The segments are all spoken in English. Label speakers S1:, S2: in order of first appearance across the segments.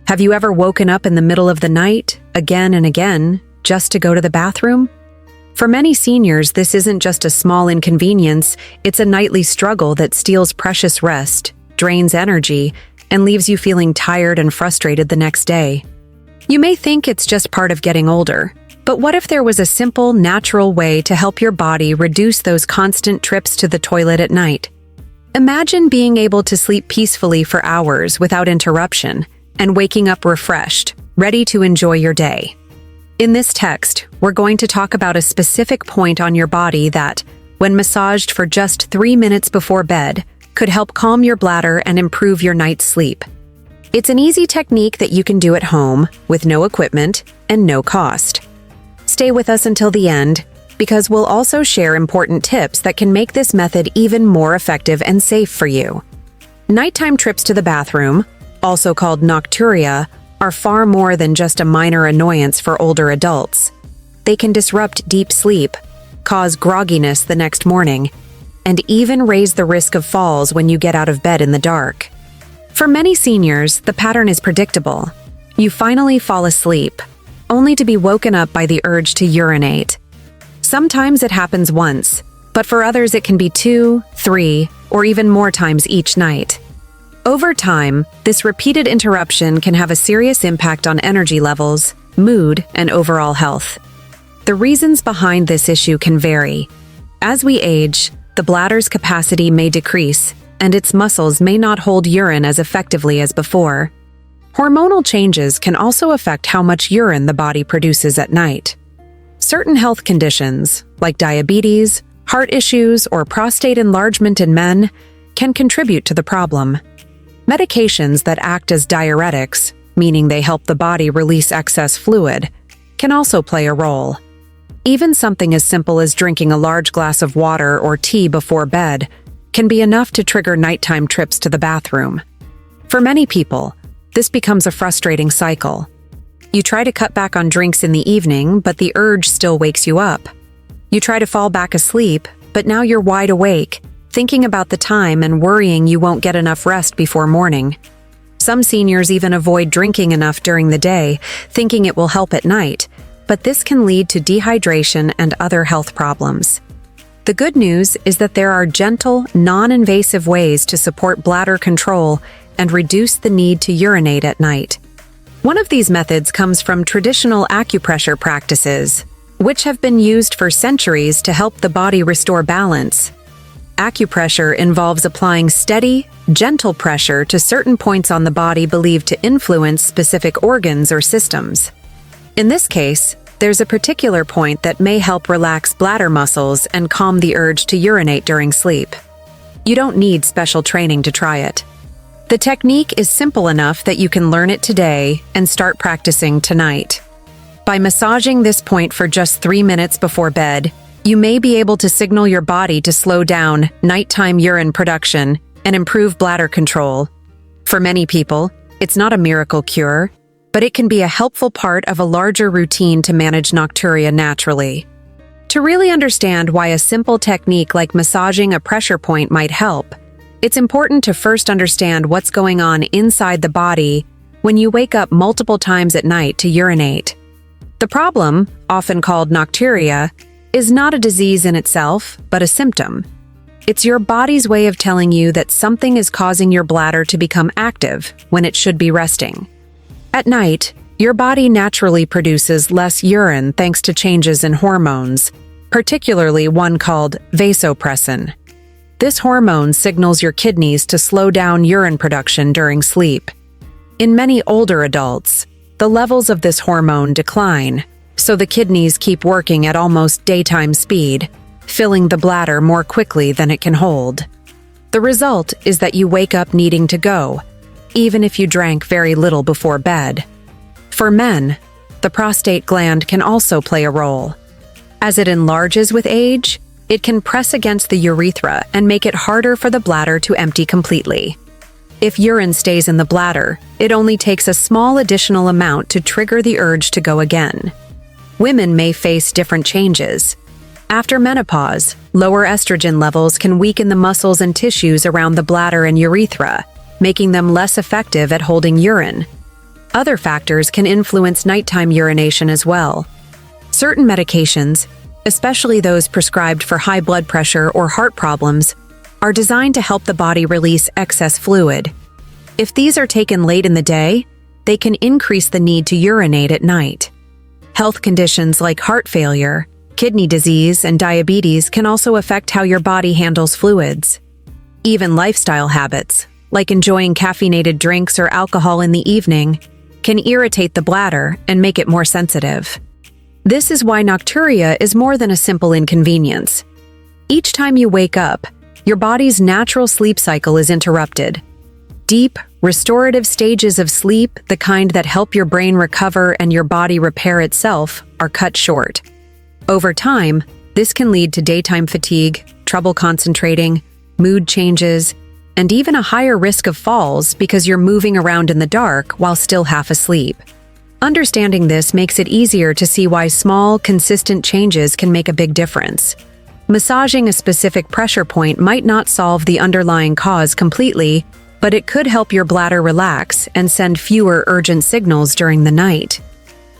S1: Have you ever woken up in the middle of the night, again and again, just to go to the bathroom? For many seniors, this isn't just a small inconvenience, it's a nightly struggle that steals precious rest, drains energy, and leaves you feeling tired and frustrated the next day. You may think it's just part of getting older, but what if there was a simple, natural way to help your body reduce those constant trips to the toilet at night? Imagine being able to sleep peacefully for hours without interruption and waking up refreshed, ready to enjoy your day. In this text, we're going to talk about a specific point on your body that, when massaged for just 3 minutes before bed, could help calm your bladder and improve your night's sleep. It's an easy technique that you can do at home with no equipment and no cost. Stay with us until the end, because we'll also share important tips that can make this method even more effective and safe for you. Nighttime trips to the bathroom, also called nocturia, are far more than just a minor annoyance for older adults. They can disrupt deep sleep, cause grogginess the next morning, and even raise the risk of falls when you get out of bed in the dark. For many seniors, the pattern is predictable. You finally fall asleep, only to be woken up by the urge to urinate. Sometimes it happens once, but for others it can be 2, 3, or even more times each night. Over time, this repeated interruption can have a serious impact on energy levels, mood, and overall health. The reasons behind this issue can vary. As we age, the bladder's capacity may decrease, and its muscles may not hold urine as effectively as before. Hormonal changes can also affect how much urine the body produces at night. Certain health conditions, like diabetes, heart issues, or prostate enlargement in men, can contribute to the problem. Medications that act as diuretics, meaning they help the body release excess fluid, can also play a role. Even something as simple as drinking a large glass of water or tea before bed can be enough to trigger nighttime trips to the bathroom. For many people, this becomes a frustrating cycle. You try to cut back on drinks in the evening, but the urge still wakes you up. You try to fall back asleep, but now you're wide awake, thinking about the time and worrying you won't get enough rest before morning. Some seniors even avoid drinking enough during the day, thinking it will help at night, but this can lead to dehydration and other health problems. The good news is that there are gentle, non-invasive ways to support bladder control and reduce the need to urinate at night. One of these methods comes from traditional acupressure practices, which have been used for centuries to help the body restore balance. Acupressure involves applying steady, gentle pressure to certain points on the body believed to influence specific organs or systems. In this case, there's a particular point that may help relax bladder muscles and calm the urge to urinate during sleep. You don't need special training to try it. The technique is simple enough that you can learn it today and start practicing tonight. By massaging this point for just 3 minutes before bed, you may be able to signal your body to slow down nighttime urine production and improve bladder control. For many people, it's not a miracle cure, but it can be a helpful part of a larger routine to manage nocturia naturally. To really understand why a simple technique like massaging a pressure point might help, it's important to first understand what's going on inside the body when you wake up multiple times at night to urinate. The problem, often called nocturia, is not a disease in itself, but a symptom. It's your body's way of telling you that something is causing your bladder to become active when it should be resting. At night, your body naturally produces less urine thanks to changes in hormones, particularly one called vasopressin. This hormone signals your kidneys to slow down urine production during sleep. In many older adults, the levels of this hormone decline, so the kidneys keep working at almost daytime speed, filling the bladder more quickly than it can hold. The result is that you wake up needing to go, even if you drank very little before bed. For men, the prostate gland can also play a role. As it enlarges with age, it can press against the urethra and make it harder for the bladder to empty completely. If urine stays in the bladder, it only takes a small additional amount to trigger the urge to go again. Women may face different changes. After menopause, lower estrogen levels can weaken the muscles and tissues around the bladder and urethra, making them less effective at holding urine. Other factors can influence nighttime urination as well. Certain medications, especially those prescribed for high blood pressure or heart problems, are designed to help the body release excess fluid. If these are taken late in the day, they can increase the need to urinate at night. Health conditions like heart failure, kidney disease, and diabetes can also affect how your body handles fluids. Even lifestyle habits, like enjoying caffeinated drinks or alcohol in the evening, can irritate the bladder and make it more sensitive. This is why nocturia is more than a simple inconvenience. Each time you wake up, your body's natural sleep cycle is interrupted. Deep, restorative stages of sleep, the kind that help your brain recover and your body repair itself, are cut short. Over time, this can lead to daytime fatigue, trouble concentrating, mood changes, and even a higher risk of falls because you're moving around in the dark while still half asleep. Understanding this makes it easier to see why small, consistent changes can make a big difference. Massaging a specific pressure point might not solve the underlying cause completely, but it could help your bladder relax and send fewer urgent signals during the night.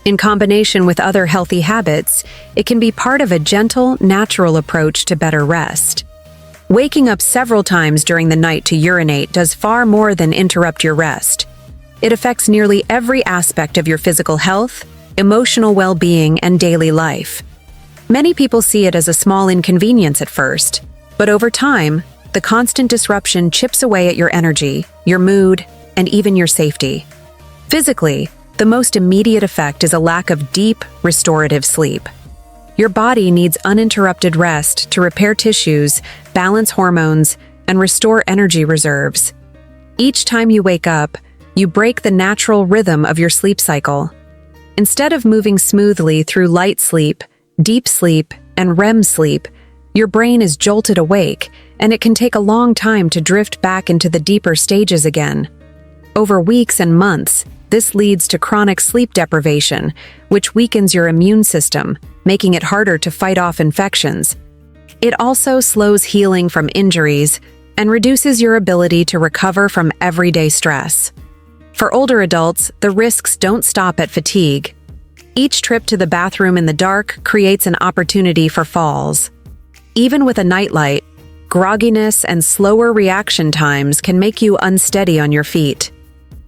S1: In combination with other healthy habits, it can be part of a gentle, natural approach to better rest. Waking up several times during the night to urinate does far more than interrupt your rest. It affects nearly every aspect of your physical health, emotional well-being, and daily life. Many people see it as a small inconvenience at first, but over time, the constant disruption chips away at your energy, your mood, and even your safety. Physically, the most immediate effect is a lack of deep, restorative sleep. Your body needs uninterrupted rest to repair tissues, balance hormones, and restore energy reserves. Each time you wake up, you break the natural rhythm of your sleep cycle. Instead of moving smoothly through light sleep, deep sleep, and REM sleep, your brain is jolted awake, and it can take a long time to drift back into the deeper stages again. Over weeks and months, this leads to chronic sleep deprivation, which weakens your immune system, making it harder to fight off infections. It also slows healing from injuries and reduces your ability to recover from everyday stress. For older adults, the risks don't stop at fatigue. Each trip to the bathroom in the dark creates an opportunity for falls. Even with a nightlight, grogginess and slower reaction times can make you unsteady on your feet.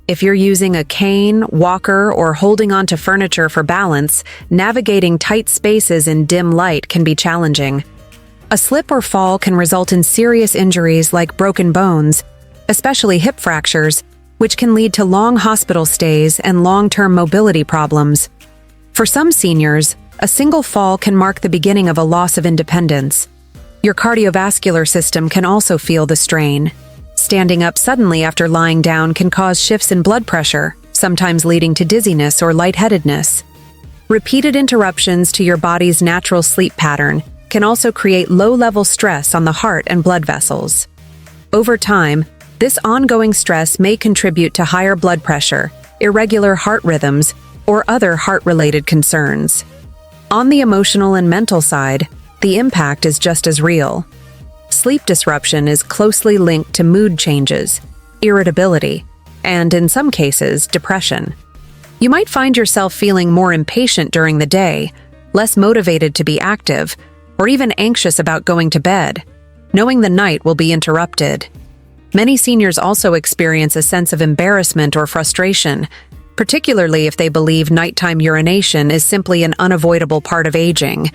S1: If you're using a cane, walker, or holding onto furniture for balance, navigating tight spaces in dim light can be challenging. A slip or fall can result in serious injuries like broken bones, especially hip fractures, which can lead to long hospital stays and long-term mobility problems. For some seniors, a single fall can mark the beginning of a loss of independence. Your cardiovascular system can also feel the strain. Standing up suddenly after lying down can cause shifts in blood pressure, sometimes leading to dizziness or lightheadedness. Repeated interruptions to your body's natural sleep pattern can also create low-level stress on the heart and blood vessels. Over time, this ongoing stress may contribute to higher blood pressure, irregular heart rhythms, or other heart-related concerns. On the emotional and mental side, the impact is just as real. Sleep disruption is closely linked to mood changes, irritability, and in some cases, depression. You might find yourself feeling more impatient during the day, less motivated to be active, or even anxious about going to bed, knowing the night will be interrupted. Many seniors also experience a sense of embarrassment or frustration, particularly if they believe nighttime urination is simply an unavoidable part of aging.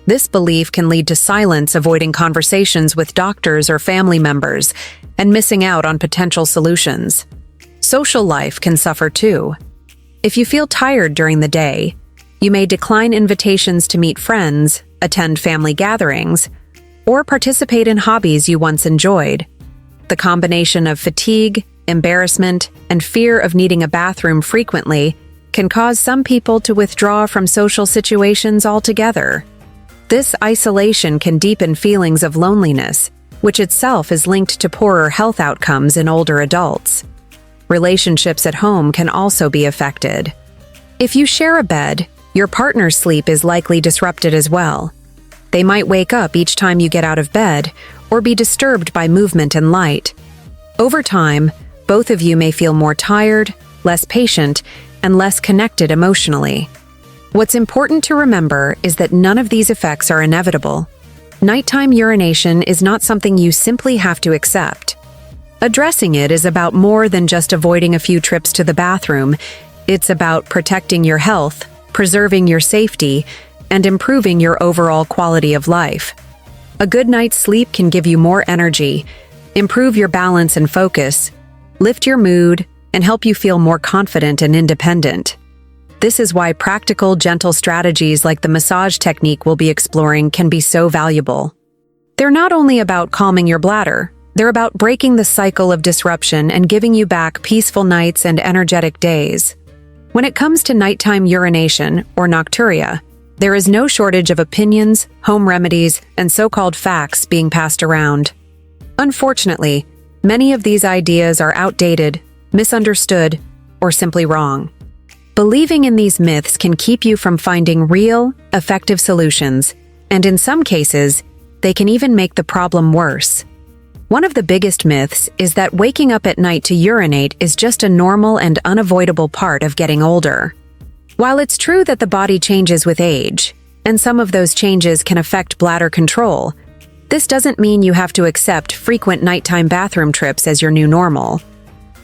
S1: This belief can lead to silence, avoiding conversations with doctors or family members, and missing out on potential solutions. Social life can suffer too. If you feel tired during the day, you may decline invitations to meet friends, attend family gatherings, or participate in hobbies you once enjoyed. The combination of fatigue, embarrassment, and fear of needing a bathroom frequently can cause some people to withdraw from social situations altogether. This isolation can deepen feelings of loneliness, which itself is linked to poorer health outcomes in older adults. Relationships at home can also be affected. If you share a bed, your partner's sleep is likely disrupted as well. They might wake up each time you get out of bed or be disturbed by movement and light. Over time, both of you may feel more tired, less patient, and less connected emotionally. What's important to remember is that none of these effects are inevitable. Nighttime urination is not something you simply have to accept. Addressing it is about more than just avoiding a few trips to the bathroom. It's about protecting your health, preserving your safety, and improving your overall quality of life. A good night's sleep can give you more energy, improve your balance and focus, lift your mood, and help you feel more confident and independent. This is why practical, gentle strategies like the massage technique we'll be exploring can be so valuable. They're not only about calming your bladder, they're about breaking the cycle of disruption and giving you back peaceful nights and energetic days. When it comes to nighttime urination, or nocturia, there is no shortage of opinions, home remedies, and so-called facts being passed around. Unfortunately, many of these ideas are outdated, misunderstood, or simply wrong. Believing in these myths can keep you from finding real, effective solutions, and in some cases, they can even make the problem worse. One of the biggest myths is that waking up at night to urinate is just a normal and unavoidable part of getting older. While it's true that the body changes with age, and some of those changes can affect bladder control, this doesn't mean you have to accept frequent nighttime bathroom trips as your new normal.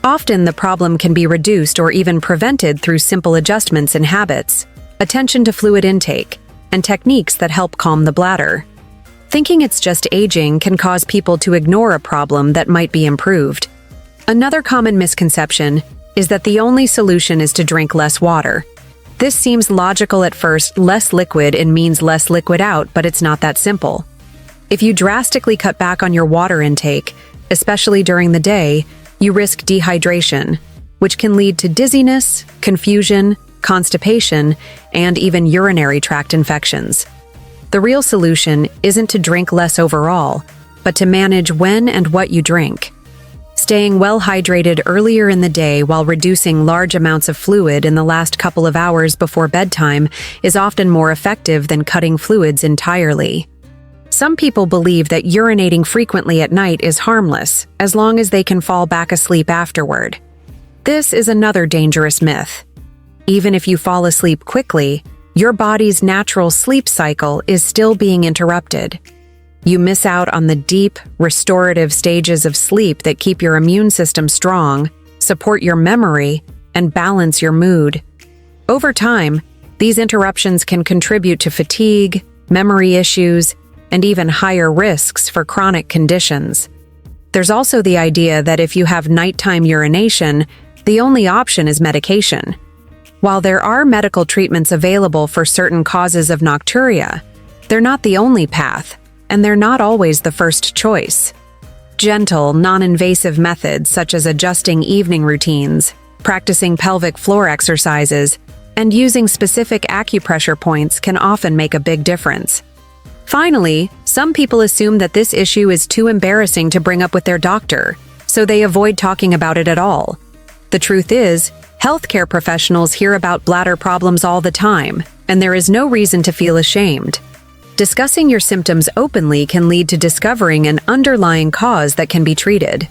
S1: Often the problem can be reduced or even prevented through simple adjustments in habits, attention to fluid intake, and techniques that help calm the bladder. Thinking it's just aging can cause people to ignore a problem that might be improved. Another common misconception is that the only solution is to drink less water. This seems logical at first. Less liquid in means less liquid out, but it's not that simple. If you drastically cut back on your water intake, especially during the day, you risk dehydration, which can lead to dizziness, confusion, constipation, and even urinary tract infections. The real solution isn't to drink less overall, but to manage when and what you drink. Staying well hydrated earlier in the day while reducing large amounts of fluid in the last couple of hours before bedtime is often more effective than cutting fluids entirely. Some people believe that urinating frequently at night is harmless, as long as they can fall back asleep afterward. This is another dangerous myth. Even if you fall asleep quickly, your body's natural sleep cycle is still being interrupted. You miss out on the deep, restorative stages of sleep that keep your immune system strong, support your memory, and balance your mood. Over time, these interruptions can contribute to fatigue, memory issues, and even higher risks for chronic conditions. There's also the idea that if you have nighttime urination, the only option is medication. While there are medical treatments available for certain causes of nocturia, they're not the only path, and they're not always the first choice. Gentle, non-invasive methods such as adjusting evening routines, practicing pelvic floor exercises, and using specific acupressure points can often make a big difference. Finally, some people assume that this issue is too embarrassing to bring up with their doctor, so they avoid talking about it at all. The truth is, healthcare professionals hear about bladder problems all the time, and there is no reason to feel ashamed. Discussing your symptoms openly can lead to discovering an underlying cause that can be treated.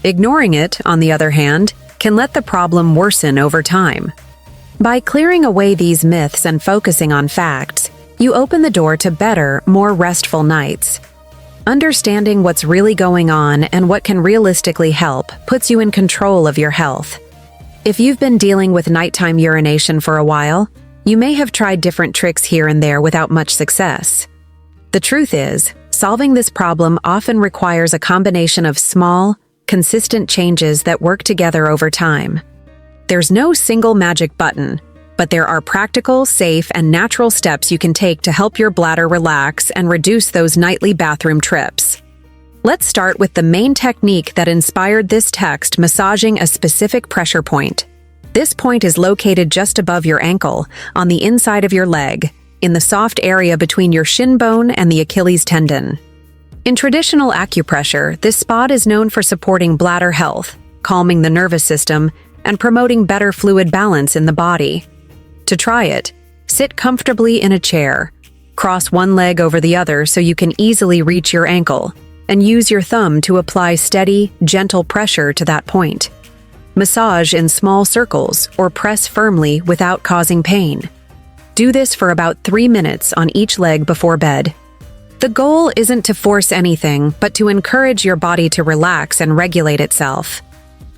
S1: Ignoring it, on the other hand, can let the problem worsen over time. By clearing away these myths and focusing on facts, you open the door to better, more restful nights. Understanding what's really going on and what can realistically help puts you in control of your health. If you've been dealing with nighttime urination for a while, you may have tried different tricks here and there without much success. The truth is, solving this problem often requires a combination of small, consistent changes that work together over time. There's no single magic button, but there are practical, safe, and natural steps you can take to help your bladder relax and reduce those nightly bathroom trips. Let's start with the main technique that inspired this text: massaging a specific pressure point. This point is located just above your ankle, on the inside of your leg, in the soft area between your shin bone and the Achilles tendon. In traditional acupressure, this spot is known for supporting bladder health, calming the nervous system, and promoting better fluid balance in the body. To try it, sit comfortably in a chair, cross one leg over the other so you can easily reach your ankle, and use your thumb to apply steady, gentle pressure to that point. Massage in small circles or press firmly without causing pain. Do this for about 3 minutes on each leg before bed. The goal isn't to force anything, but to encourage your body to relax and regulate itself.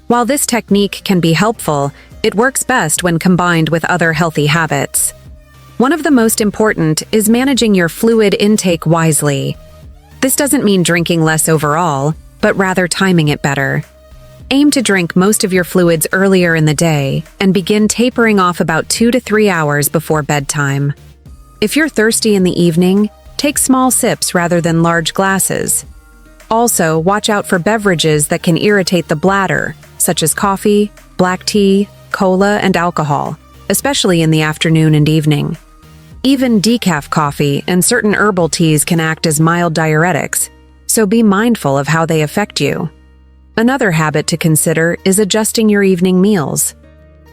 S1: While this technique can be helpful, it works best when combined with other healthy habits. One of the most important is managing your fluid intake wisely. This doesn't mean drinking less overall, but rather timing it better. Aim to drink most of your fluids earlier in the day and begin tapering off about 2 to 3 hours before bedtime. If you're thirsty in the evening, take small sips rather than large glasses. Also, watch out for beverages that can irritate the bladder, such as coffee, black tea, cola, and alcohol, especially in the afternoon and evening. Even decaf coffee and certain herbal teas can act as mild diuretics, so be mindful of how they affect you. Another habit to consider is adjusting your evening meals.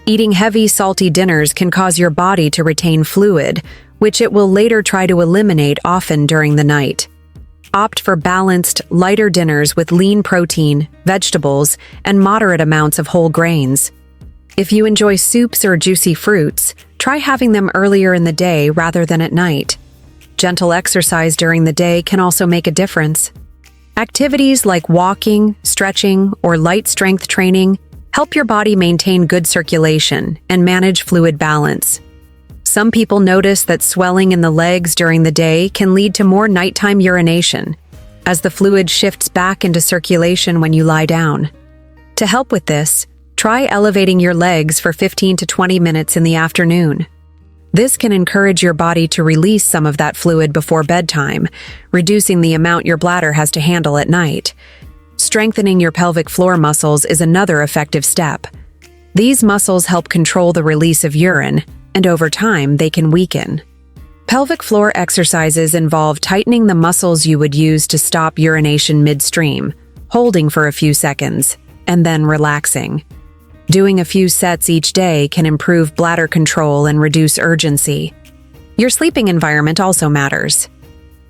S1: Eating heavy, salty dinners can cause your body to retain fluid, which it will later try to eliminate often during the night. Opt for balanced, lighter dinners with lean protein, vegetables, and moderate amounts of whole grains. If you enjoy soups or juicy fruits, try having them earlier in the day rather than at night. Gentle exercise during the day can also make a difference. Activities like walking, stretching, or light strength training help your body maintain good circulation and manage fluid balance. Some people notice that swelling in the legs during the day can lead to more nighttime urination, as the fluid shifts back into circulation when you lie down. To help with this, try elevating your legs for 15 to 20 minutes in the afternoon. This can encourage your body to release some of that fluid before bedtime, reducing the amount your bladder has to handle at night. Strengthening your pelvic floor muscles is another effective step. These muscles help control the release of urine, and over time they can weaken. Pelvic floor exercises involve tightening the muscles you would use to stop urination midstream, holding for a few seconds, and then relaxing. Doing a few sets each day can improve bladder control and reduce urgency. Your sleeping environment also matters.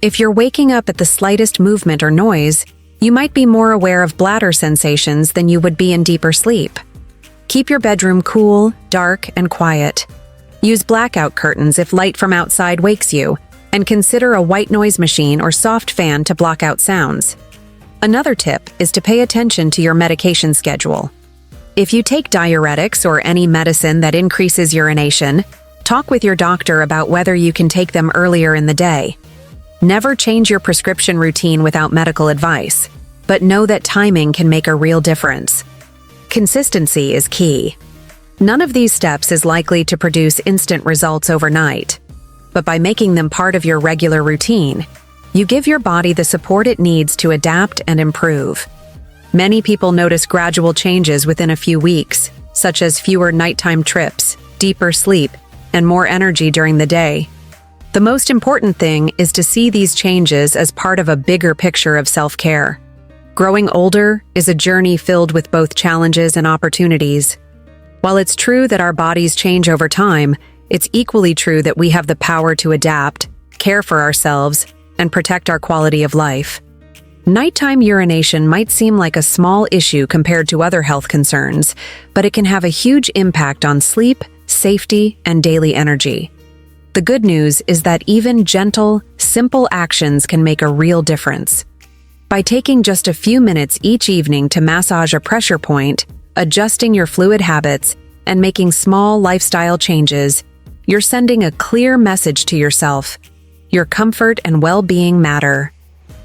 S1: If you're waking up at the slightest movement or noise, you might be more aware of bladder sensations than you would be in deeper sleep. Keep your bedroom cool, dark, and quiet. Use blackout curtains if light from outside wakes you, and consider a white noise machine or soft fan to block out sounds. Another tip is to pay attention to your medication schedule. If you take diuretics or any medicine that increases urination, talk with your doctor about whether you can take them earlier in the day. Never change your prescription routine without medical advice, but know that timing can make a real difference. Consistency is key. None of these steps is likely to produce instant results overnight, but by making them part of your regular routine, you give your body the support it needs to adapt and improve. Many people notice gradual changes within a few weeks, such as fewer nighttime trips, deeper sleep, and more energy during the day. The most important thing is to see these changes as part of a bigger picture of self-care. Growing older is a journey filled with both challenges and opportunities. While it's true that our bodies change over time, it's equally true that we have the power to adapt, care for ourselves, and protect our quality of life. Nighttime urination might seem like a small issue compared to other health concerns, but it can have a huge impact on sleep, safety, and daily energy. The good news is that even gentle, simple actions can make a real difference. By taking just a few minutes each evening to massage a pressure point, adjusting your fluid habits, and making small lifestyle changes, you're sending a clear message to yourself. Your comfort and well-being matter.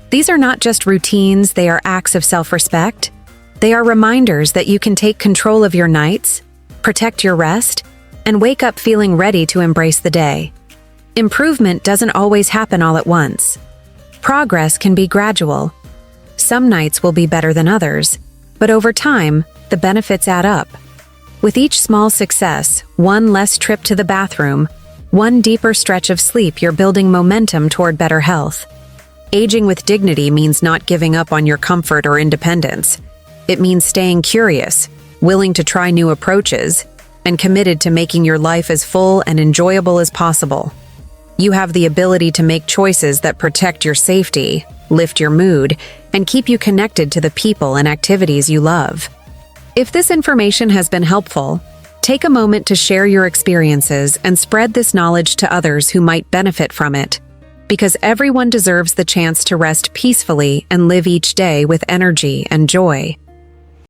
S1: These are not just routines, they are acts of self-respect. They are reminders that you can take control of your nights, protect your rest, and wake up feeling ready to embrace the day. Improvement doesn't always happen all at once. Progress can be gradual. Some nights will be better than others, but over time, the benefits add up. With each small success, one less trip to the bathroom, one deeper stretch of sleep, you're building momentum toward better health. Aging with dignity means not giving up on your comfort or independence. It means staying curious, willing to try new approaches, and committed to making your life as full and enjoyable as possible. You have the ability to make choices that protect your safety, lift your mood, and keep you connected to the people and activities you love. If this information has been helpful, take a moment to share your experiences and spread this knowledge to others who might benefit from it, because everyone deserves the chance to rest peacefully and live each day with energy and joy.